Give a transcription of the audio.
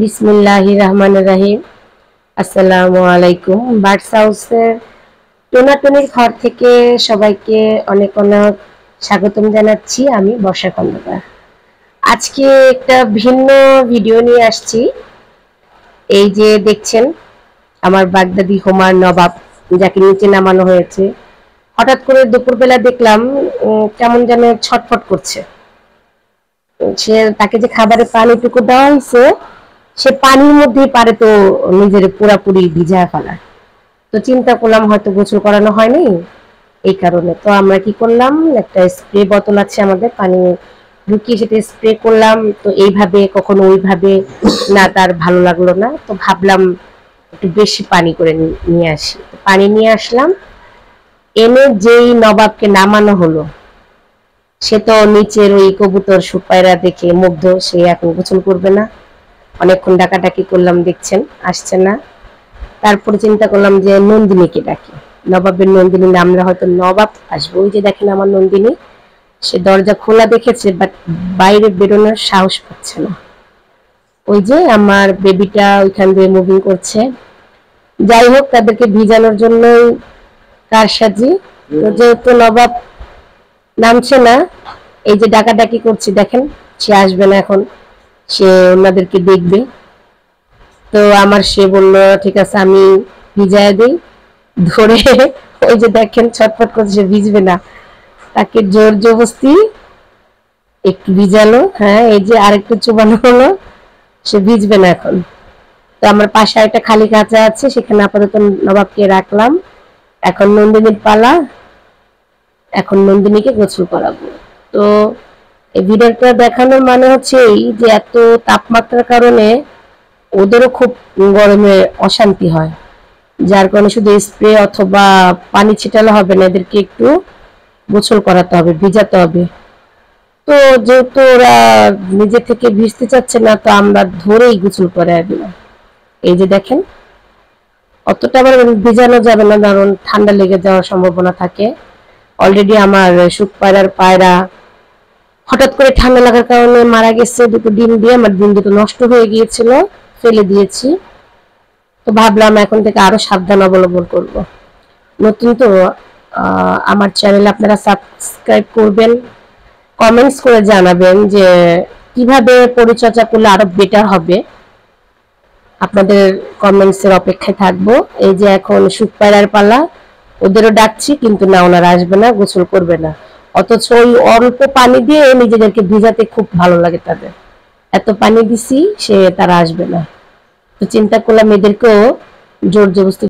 বিসমিল্লাহির রহমানির রহিম। আসসালামু আলাইকুম। বার্ডস হাউসের টোনাটনির ঘর থেকে সবাইকে অনেক অনেক স্বাগতম জানাচ্ছি। আমি বর্ষা খন্দকার। আজকে একটা ভিন্ন ভিডিও নিয়ে আসছি। এই যে দেখছেন আমার বাগদাদি হোমার নবাব, যাকে নিচে নামানো হয়েছে। হঠাৎ করে দুপুরবেলা দেখলাম কেমন যেন ছটফট করছে। তাকে যে খাবারে পানিটুকু দেওয়া হয়েছে, সে পানির মধ্যেই পারে তো নিজের পুরাপুরি ভিজায় ফেলা। তো চিন্তা করলাম হয়তো গোসল করানো হয়নি, এই কারণে। তো আমরা কি করলাম, একটা স্প্রে বোতল আছে আমাদের, পানি ঢুকিয়ে সেটা স্প্রে করলাম। তো এইভাবে কখনো ওইভাবে না, তার ভালো লাগলো না। তো ভাবলাম একটু বেশি পানি করে নিয়ে আসি। পানি নিয়ে আসলাম, এনে যেই নবাবকে নামানো হলো, সে তো নিচের ওই কবুতর সুপায়রা দেখে মুগ্ধ। সে এখন গোসল করবে না। অনেকক্ষণ ডাকাডাকি করলাম, দেখছেন আসছে না। তারপরে চিন্তা করলাম যে নন্দিনীকে ডাকি। নবাবের নন্দিনী নামলে হয়তো নবাব আসবে। ওই যে দেখেন আমার নন্দিনী, সে দরজা খোলা দেখেছে, বাট বাইরে বেরোনোর সাহস পাচ্ছে না। ওই যে আমার বেবিটা ওইখান দিয়ে মুভিং করছে। যাই হোক, তাদেরকে ভিজানোর জন্যই কারসাজি। তো যেহেতু নবাব নামছে না, এই যে ডাকাডাকি করছি, দেখেন সে আসবে না এখন, সে ওনাদেরকে দেখবে। তো আমার সে বললো ঠিক আছে আমি ভিজায় দিই ধরে। ওই যে দেখেন ছটফট করছে, সে ভিজবে না, তাকে জোর জবরদস্তি একটু ভিজালো। হ্যাঁ, এই যে আরেকটু চুবানো হলো, সে ভিজবে না এখন। তো আমার পাশে একটা খালি কাঁচা আছে, সেখানে আপাতত নবাবকে রাখলাম। এখন নন্দিনীর পালা, এখন নন্দিনীকে গোসল করাবো। তো এই ভিডিওটা দেখানোর মানে হচ্ছে এই যে এত তাপমাত্রার কারণে ওদেরও খুব গরমে অশান্তি হয়, যার কারণে শুধু স্প্রে অথবা পানি ছিটালে হবে না, এদেরকে একটু গোসল করাতে হবে, ভিজাতে হবে। তো যেহেতু ওরা নিজে থেকে ভিজতে চাচ্ছে না, তো আমরা ধরেই গোসল করাই দিলাম। এই যে দেখেন, অতটা আবার ভিজানো যাবে না, কারণ ঠান্ডা লেগে যাওয়ার সম্ভাবনা থাকে। অলরেডি আমার সুখ পায়রার পায়রা হঠাৎ করে ঠান্ডা লাগার কারণে মারা গেছে। দুটো ডিম দিয়ে আমার ডিম দুটো নষ্ট হয়ে গিয়েছিল, ফেলে দিয়েছি। তো ভাবলাম এখন থেকে আরো সাবধান অবলম্বন করব। নতুন তো আমার চ্যানেল আপনারা সাবস্ক্রাইব করবেন, কমেন্টস করে জানাবেন যে কিভাবে পরিচর্যা করলে আরো বেটার হবে। আপনাদের কমেন্টসের অপেক্ষায় থাকবো। এই যে এখন সুখ পায়রার পালা, ওদেরও ডাকছি, কিন্তু না, ওনারা আসবে না, গোসল করবে না। অথচ ওই অল্প পানি দিয়ে নিজেদেরকে ভিজাতে খুব ভালো লাগে তাদের। এত পানি দিছি, তারা আসবে না। তো চিন্তা করলাম এদেরকেও জোর জবরদস্তি